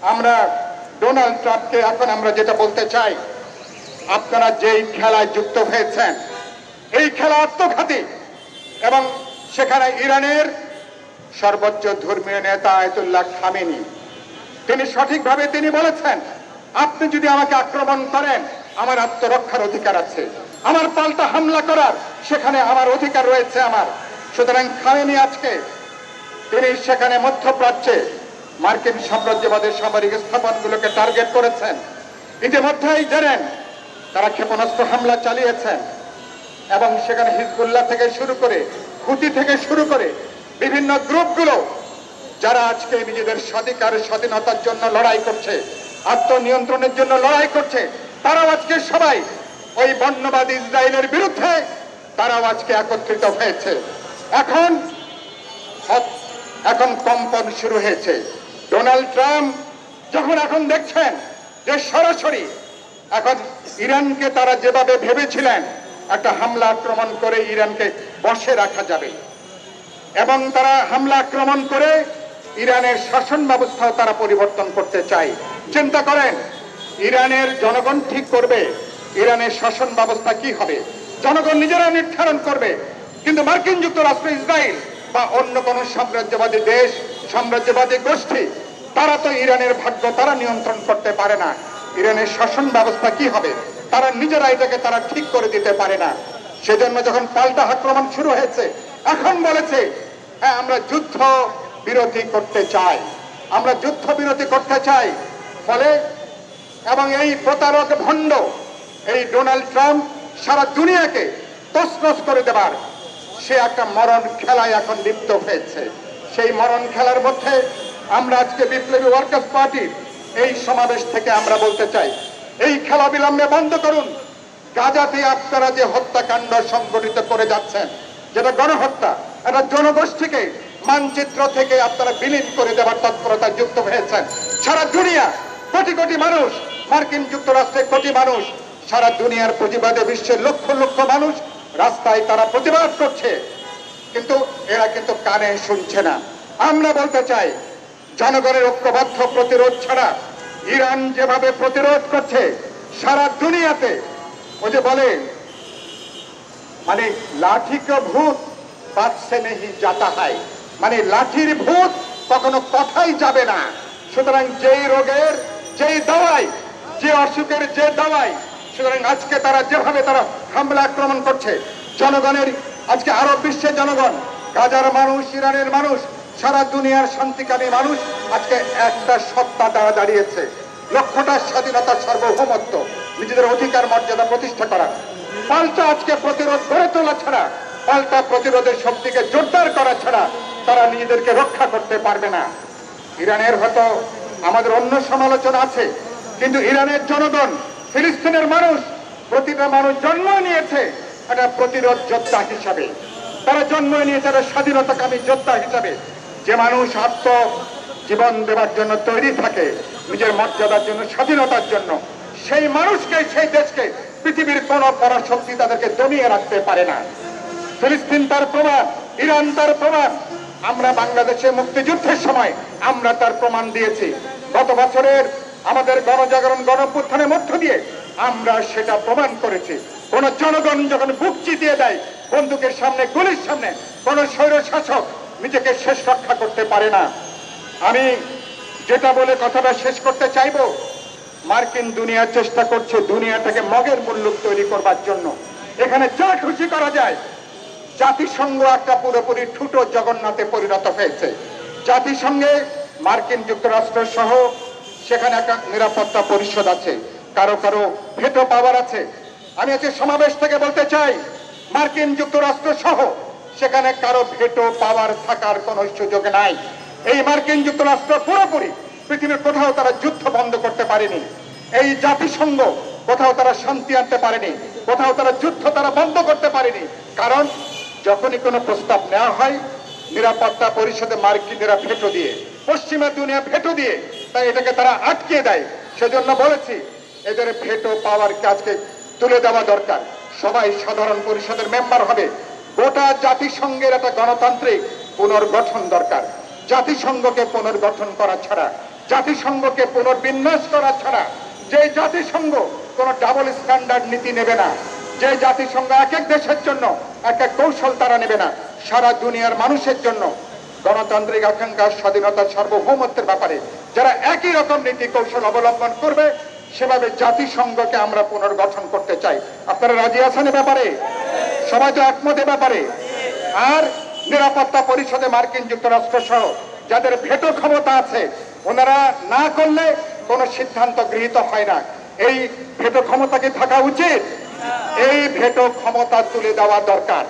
আমরা ডোনাল্ড ট্রাম্পকে এখন আমরা যেটা বলতে চাই, আপনারা যেই খেলায় যুক্ত হয়েছেন এই খেলা আত্মঘাতী, এবং সেখানে ইরানের সর্বোচ্চ ধর্মীয় নেতা আয়াতুল্লাহ খামেনি তিনি সঠিকভাবে তিনি বলেছেন, আপনি যদি আমাকে আক্রমণ করেন আমার আত্মরক্ষার অধিকার আছে, আমার পাল্টা হামলা করার সেখানে আমার অধিকার রয়েছে আমার। সুতরাং খামেনি আজকে তিনি সেখানে মধ্যপ্রাচ্যে মার্কিন সাম্রাজ্যবাদের সামরিক স্থাপনগুলোকে টার্গেট করেছেন। ইতিমধ্যেই জানেন তারা ক্ষেপণাস্ত্র হামলা চালিয়েছেন, এবং সেখানে হিজবুল্লাহ থেকে শুরু করে হুতি থেকে শুরু করে বিভিন্ন গ্রুপগুলো যারা আজকে নিজেদের স্বাধীনতার জন্য লড়াই করছে, আত্মনিয়ন্ত্রণের জন্য লড়াই করছে, তারাও আজকে সবাই ওই বর্ণবাদী ইসরায়েলের বিরুদ্ধে তারাও আজকে একত্রিত হয়েছে। এখন কম্পন শুরু হয়েছে। ডোনাল্ড ট্রাম্প যখন এখন দেখছেন যে সরাসরি এখন ইরানকে তারা যেভাবে ভেবেছিলেন একটা হামলা আক্রমণ করে ইরানকে বশে রাখা যাবে, এবং তারা হামলা আক্রমণ করে ইরানের শাসন ব্যবস্থাও তারা পরিবর্তন করতে চায়। চিন্তা করেন, ইরানের জনগণ ঠিক করবে ইরানের শাসন ব্যবস্থা কি হবে, জনগণ নিজেরা নির্ধারণ করবে। কিন্তু মার্কিন যুক্তরাষ্ট্র, ইসরায়েল বা অন্য কোন সাম্রাজ্যবাদী দেশ, সাম্রাজ্যবাদী গোষ্ঠী তারা তো ইরানের ভাগ্য তারা নিয়ন্ত্রণ করতে পারে না। ইরানের শাসন ব্যবস্থা কি হবে তারা নিজেরা এটাকে তারা ঠিক করে দিতে পারে না। সেজন্য যখন পাল্টা আক্রমণ শুরু হয়েছে, এখন বলেছে হ্যাঁ আমরা যুদ্ধ বিরতি করতে চাই, আমরা যুদ্ধ বিরতি করতে চাই। ফলে এবং এই প্রতারক ভণ্ড এই ডোনাল্ড ট্রাম্প সারা দুনিয়াকে তছনছ করে দেবার সে একটা মরণ খেলায় এখন লিপ্ত হয়েছে। সেই মরণ খেলার মধ্যে আমরা আজকে বিপ্লবী ওয়ার্কার্স পার্টির এই সমাবেশ থেকে আমরা বলতে চাই, এই খেলা বিলম্বে বন্ধ করুন। গাজাতে আপনারা যে হত্যাকাণ্ড সংগঠিত করে যাচ্ছেন, যেটা গণহত্যা, একটা জনগোষ্ঠীকে মানচিত্র থেকে আপনারা বিলীন করে দেওয়ার তৎপরতায় যুক্ত হয়েছেন। সারা দুনিয়া কোটি কোটি মানুষ, মার্কিন যুক্তরাষ্ট্রের কোটি মানুষ, সারা দুনিয়ার প্রতিবাদে বিশ্বের লক্ষ লক্ষ মানুষ রাস্তায় তারা প্রতিবাদ করছে, কিন্তু এরা কিন্তু কানে শুনছে না। আমরা বলতে চাই, জনগণের ঐক্যবদ্ধ প্রতিরোধ ছাড়া ইরান যেভাবে প্রতিরোধ করছে সারা দুনিয়াতে, ওই যে বলে মানে লাঠি কে ভূত বাত সে নেহি যাতা হয়, মানে লাঠির ভূত কখনো কথাই যাবে না। সুতরাং যেই রোগের যেই দাওয়াই, যে অসুখের যে দাওয়াই, সুতরাং আজকে তারা যেভাবে তারা হামলা আক্রমণ করছে জনগণের, আজকে আরব বিশ্বের জনগণ, গাজার মানুষ, ইরানের মানুষ, সারা দুনিয়ার শান্তিকামী মানুষ আজকে একটা সত্তা দ্বারা দাঁড়িয়েছে, লক্ষ্যটা স্বাধীনতা, সার্বভৌমত্ব, নিজেদের অধিকার মর্যাদা প্রতিষ্ঠা করা। পাল্টা আজকে প্রতিরোধ গড়ে তোলা ছাড়া, পাল্টা প্রতিরোধের শক্তিকে জোরদার করা ছাড়া তারা নিজেদেরকে রক্ষা করতে পারবে না। ইরানের হয়তো আমাদের অন্য সমালোচনা আছে, কিন্তু ইরানের জনগণ, ফিলিস্তিনের মানুষ, প্রতিটা মানুষ জন্ম নিয়েছে একটা প্রতিরোধ যোদ্ধা হিসাবে, তারা জন্ম নিয়েছে একটা স্বাধীনতাকামী যোদ্ধা হিসাবে। যে মানুষ জীবন দেওয়ার জন্য তৈরি থাকে নিজের মর্যাদার জন্য, স্বাধীনতার জন্য, সেই মানুষকে, সেই দেশকে পৃথিবীর কোন পরাশক্তি তাদেরকে দমিয়ে রাখতে পারে না। ফিলিস্তিন তার প্রমাণ, ইরান তার প্রমাণ। আমরা বাংলাদেশে মুক্তিযুদ্ধের সময় আমরা তার প্রমাণ দিয়েছি। গত বছরের আমাদের গণজাগরণ, গণঅভ্যুত্থানের মধ্য দিয়ে আমরা সেটা প্রমাণ করেছি। কোন জনগণ যখন বুক চিতিয়ে দেয় বন্দুকের সামনে, গুলির সামনে, কোন স্বৈর শাসক নিজেকে শেষ রক্ষা করতে পারে না। আমি যেটা বলে কথাটা শেষ করতে চাইবো, মার্কিন দুনিয়া চেষ্টা করছে দুনিয়াটাকে মগের মুল্লুক তৈরি করবার জন্য। এখানে যা খুশি করা যায়। জাতিসংঘ একটা পুরোপুরি ঠুটো জগন্নাথে পরিণত হয়েছে। জাতিসংঘে মার্কিন যুক্তরাষ্ট্র সহ সেখানে একটা নিরাপত্তা পরিষদ আছে, কারো কারো ভেটো পাওয়ার আছে। আমি আজকে সমাবেশ থেকে বলতে চাই, মার্কিন যুক্তরাষ্ট্র সহ সেখানে কারো ভেটো পাওয়ার থাকার কোনো সুযোগ নাই। এই মার্কিন যুক্তরাষ্ট্র পুরোপুরি পৃথিবীর কোথাও তারা যুদ্ধ বন্ধ করতে পারেনি। এই জাতিসংঘ কোথাও তারা শান্তি আনতে পারেনি, কোথাও তারা যুদ্ধ তারা বন্ধ করতে পারেনি। কারণ যখনই কোনো প্রস্তাব নেওয়া হয় নিরাপত্তা পরিষদে মার্কিনেরা ভেটো দিয়ে, পশ্চিমা দুনিয়া ভেটো দিয়ে, তাই এটাকে তারা আটকে দেয়। সেজন্য বলেছি এদের ভেটো পাওয়ার কাজকে তুলে দেওয়া দরকার। সবাই সাধারণ পরিষদের মেম্বার হবে। গোটা জাতিসংঘের একটা গণতান্ত্রিক পুনর্গঠন দরকার। জাতিসংঘকে পুনর্গঠন করা ছাড়া জাতিসংঘকে পুনর্বিন্যাস করা ছাড়া, যে জাতিসংঘ কোনো ডাবল স্ট্যান্ডার্ড নীতি নেবে না, যে জাতিসংঘ এক এক দেশের জন্য এক এক কৌশল তারা নেবে না, সারা দুনিয়ার মানুষের জন্য গণতান্ত্রিক আকাঙ্ক্ষা, স্বাধীনতা, সার্বভৌমত্বের ব্যাপারে যারা একই রকম নীতি কৌশল অবলম্বন করবে, সেভাবে জাতিসংঘকে আমরা পুনর্গঠন করতে চাই। আপনারা রাজি আছেন এ ব্যাপারে? সবাই তো একমত এ ব্যাপারে? আর নিরাপত্তা পরিষদে মার্কিন যুক্তরাষ্ট্র সহ যাদের ভেটো ক্ষমতা আছে, ওনারা না করলে কোনো সিদ্ধান্ত গৃহীত হয় না। এই ভেটো ক্ষমতা কি থাকা উচিত? এই ভেটো ক্ষমতা তুলে দেওয়া দরকার।